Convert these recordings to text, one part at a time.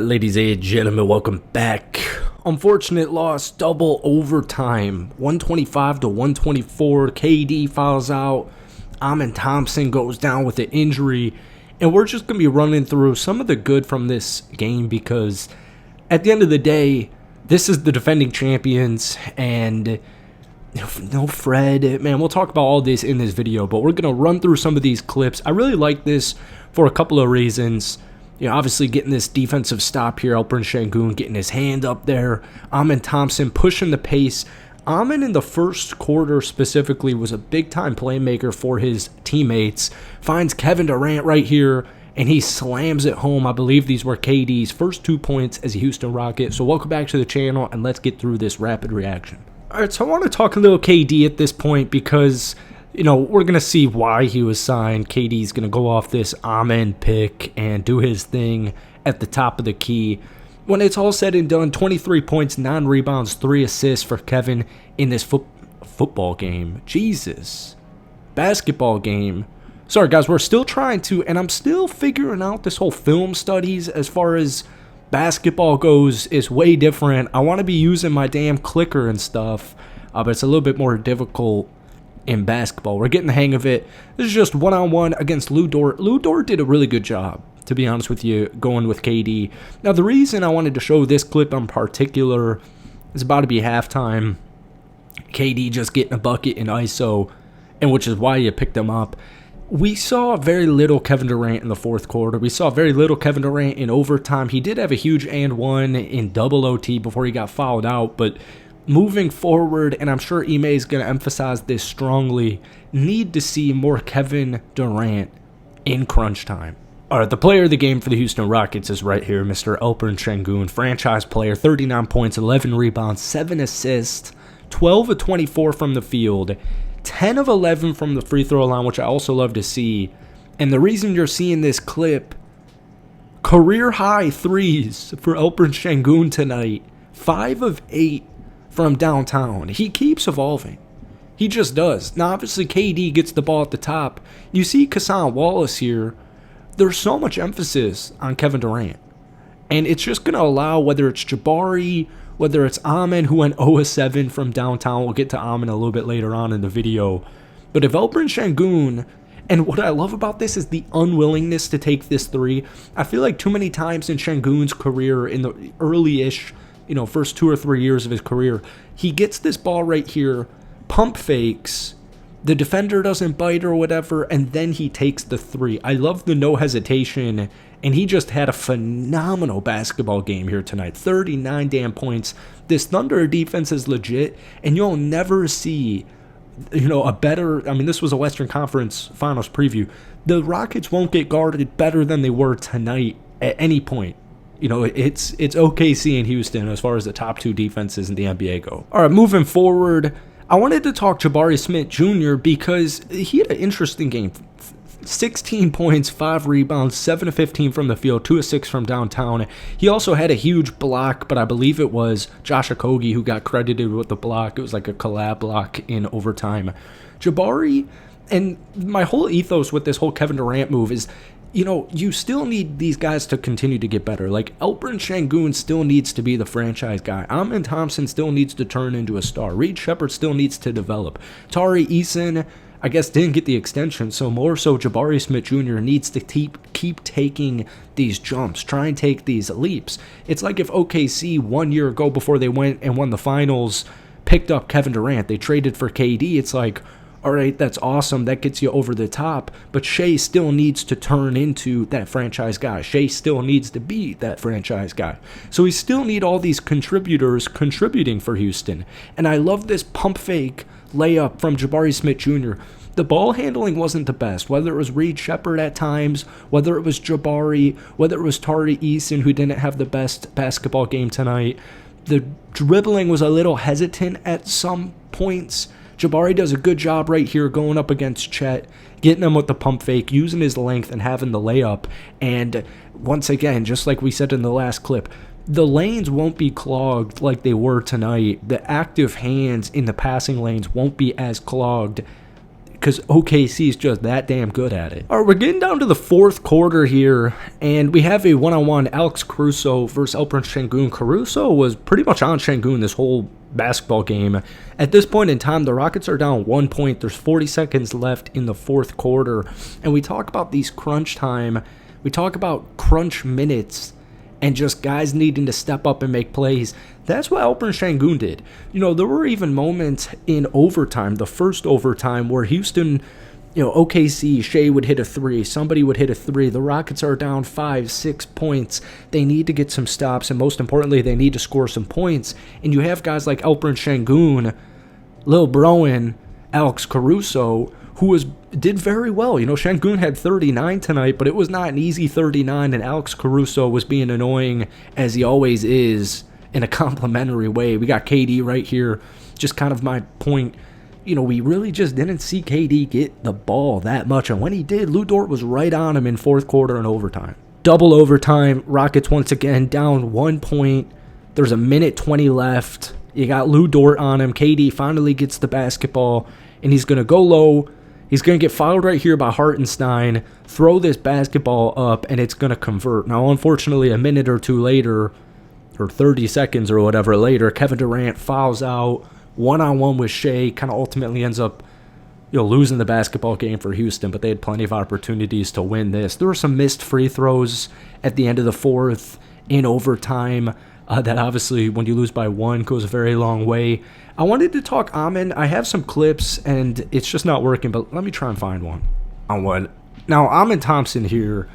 Ladies and gentlemen, welcome back. Unfortunate loss, double overtime, 125 to 124. KD fouls out. Alperen Thompson goes down with an injury. And we're just going to be running through some of the good from this game because at the end of the day, this is the defending champions and no Fred. Man, we'll talk about all this in this video, but we're going to run through some of these clips. I really like this for a couple of reasons. Obviously getting this defensive stop here, Alperen Sengun getting his hand up there. Alperen Thompson pushing the pace. Alperen in the first quarter specifically was a big-time playmaker for his teammates. Finds Kevin Durant right here, and he slams it home. I believe these were KD's first 2 points as a Houston Rocket. So welcome back to the channel, and let's get through this rapid reaction. All right, so I want to talk a little KD at this point because we're going to see why he was signed. KD's going to go off this Amen pick and do his thing at the top of the key. When it's all said and done, 23 points, 9 rebounds, 3 assists for Kevin in this football game. Jesus. Basketball game. Sorry, guys, we're still trying to, and I'm still figuring out this whole film studies as far as basketball goes is way different. I want to be using my damn clicker and stuff, but it's a little bit more difficult in basketball. We're getting the hang of it. This is just one-on-one against Lu Dort. Lu Dort did a really good job, to be honest with you, going with KD. Now, the reason I wanted to show this clip in particular is about to be halftime. KD just getting a bucket in ISO, and which is why you picked him up. We saw very little Kevin Durant in the fourth quarter. We saw very little Kevin Durant in overtime. He did have a huge and one in double OT before he got fouled out, but moving forward, and I'm sure Ime is going to emphasize this strongly, need to see more Kevin Durant in crunch time. All right, the player of the game for the Houston Rockets is right here, Mr. Alperen Sengun, franchise player, 39 points, 11 rebounds, 7 assists, 12 of 24 from the field, 10 of 11 from the free throw line, which I also love to see. And the reason you're seeing this clip, career high threes for Alperen Sengun tonight, 5 of 8 from downtown. He keeps evolving. He just does. Now, obviously, KD gets the ball at the top. You see Cason Wallace here. There's so much emphasis on Kevin Durant. And it's just going to allow, whether it's Jabari, whether it's Amen, who went 0-7 from downtown. We'll get to Amen a little bit later on in the video. But if Alperen Sengun, and what I love about this is the unwillingness to take this three. I feel like too many times in Sengun's career, in the early-ish, first 2 or 3 years of his career, he gets this ball right here, pump fakes, the defender doesn't bite or whatever, and then he takes the three. I love the no hesitation, and he just had a phenomenal basketball game here tonight. 39 damn points. This Thunder defense is legit, and you'll never see, a better, this was a Western Conference Finals preview. The Rockets won't get guarded better than they were tonight at any point. It's OKC and Houston as far as the top 2 defenses in the NBA go. All right, moving forward, I wanted to talk Jabari Smith Jr. because he had an interesting game. 16 points, 5 rebounds, 7 of 15 from the field, 2 of 6 from downtown. He also had a huge block, but I believe it was Josh Okogie who got credited with the block. It was like a collab block in overtime. Jabari, and my whole ethos with this whole Kevin Durant move is, you still need these guys to continue to get better. Like, Alperen Sengun still needs to be the franchise guy. Amen Thompson still needs to turn into a star. Reed Sheppard still needs to develop. Tari Eason, I guess, didn't get the extension, so more so Jabari Smith Jr. needs to keep taking these jumps, try and take these leaps. It's like if OKC 1 year ago before they went and won the finals picked up Kevin Durant. They traded for KD. It's like, all right, that's awesome. That gets you over the top. But Shea still needs to turn into that franchise guy. Shea still needs to be that franchise guy. So we still need all these contributors contributing for Houston. And I love this pump fake layup from Jabari Smith Jr. The ball handling wasn't the best, whether it was Reed Sheppard at times, whether it was Jabari, whether it was Tari Eason, who didn't have the best basketball game tonight. The dribbling was a little hesitant at some points. Jabari does a good job right here going up against Chet, getting him with the pump fake, using his length and having the layup. And once again, just like we said in the last clip, the lanes won't be clogged like they were tonight. The active hands in the passing lanes won't be as clogged. because OKC is just that damn good at it. All right, we're getting down to the fourth quarter here, and we have a one-on-one Alex Caruso versus Alperen Sengun. Caruso was pretty much on Sengun this whole basketball game. At this point in time, the Rockets are down 1 point. There's 40 seconds left in the fourth quarter, and we talk about these crunch time. We talk about crunch minutes and just guys needing to step up and make plays. That's what Alperen Sengun did. You know, there were even moments in overtime, the first overtime, where Houston, you know, OKC, Shea would hit a three, somebody would hit a three. The Rockets are down 5, 6 points. They need to get some stops, and most importantly, they need to score some points. And you have guys like Alperen Sengun, Lil Broen, Alex Caruso, who did very well. You know, Sengun had 39 tonight, but it was not an easy 39, and Alex Caruso was being annoying, as he always is, in a complimentary way. We got KD right here. Just kind of my point. You know, we really just didn't see KD get the ball that much, and when he did, Lou Dort was right on him in fourth quarter and overtime. Double overtime, Rockets once again down 1 point. There's a minute 20 left. You got Lou Dort on him. KD finally gets the basketball, and he's going to go low. He's going to get fouled right here by Hartenstein, throw this basketball up, and it's going to convert. Now, unfortunately, a minute or two later, or 30 seconds or whatever later, Kevin Durant fouls out one-on-one with Shea, kind of ultimately ends up, you know, losing the basketball game for Houston, but they had plenty of opportunities to win this. There were some missed free throws at the end of the fourth in overtime. That obviously, when you lose by one, goes a very long way. I wanted to talk Amen. I have some clips, and it's just not working, but let me try and find one. On what? Now, Amen Thompson here,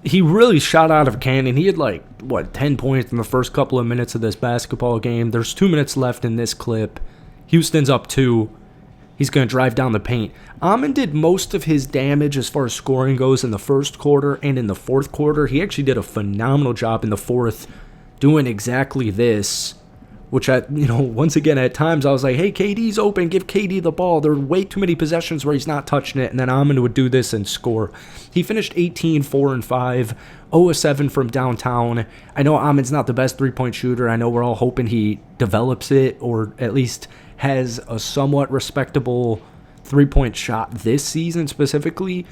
he really shot out of a cannon. He had, 10 points in the first couple of minutes of this basketball game. There's 2 minutes left in this clip. Houston's up 2. He's going to drive down the paint. Amen did most of his damage as far as scoring goes in the first quarter and in the fourth quarter. He actually did a phenomenal job in the fourth, doing exactly this, which once again, at times I was like, hey, KD's open, give KD the ball. There are way too many possessions where he's not touching it, and then Amen would do this and score. He finished 18, 4, and 5, 0 of 7 from downtown. I know Amen's not the best three-point shooter. I know we're all hoping he develops it, or at least has a somewhat respectable three-point shot this season specifically.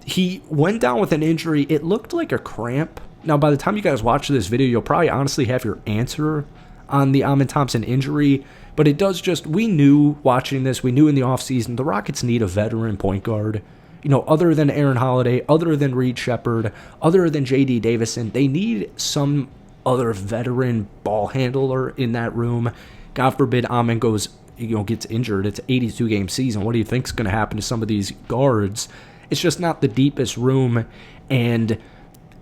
He went down with an injury. It looked like a cramp. Now, by the time you guys watch this video, you'll probably honestly have your answer on the Amen Thompson injury, but it does just, we knew watching this, we knew in the offseason, the Rockets need a veteran point guard. You know, other than Aaron Holiday, other than Reed Shepherd, other than J.D. Davison, they need some other veteran ball handler in that room. God forbid Amen gets injured. It's an 82-game season. What do you think is going to happen to some of these guards? It's just not the deepest room, and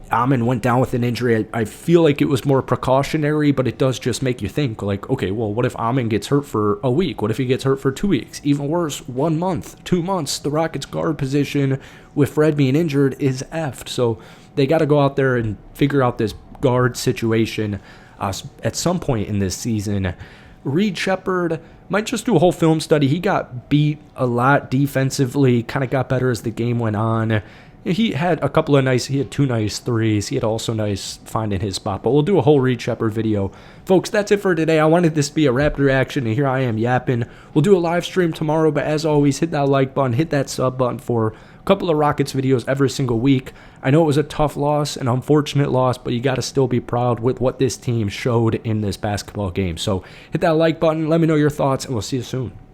Amen went down with an injury. I feel like it was more precautionary, but it does just make you think, like, okay, well, what if Amen gets hurt for a week? What if he gets hurt for 2 weeks? Even worse, 1 month, 2 months. The Rockets guard position with Fred being injured is effed. So they got to go out there and figure out this guard situation at some point in this season. Reed Shepherd might just do a whole film study. He got beat a lot defensively, kind of got better as the game went on. He had he had 2 nice threes. He had also nice finding his spot, but we'll do a whole Reed Shepherd video. Folks, that's it for today. I wanted this to be a Raptor reaction, and here I am yapping. We'll do a live stream tomorrow, but as always, hit that like button, hit that sub button for a couple of Rockets videos every single week. I know it was a tough loss, an unfortunate loss, but you got to still be proud with what this team showed in this basketball game. So hit that like button, let me know your thoughts, and we'll see you soon.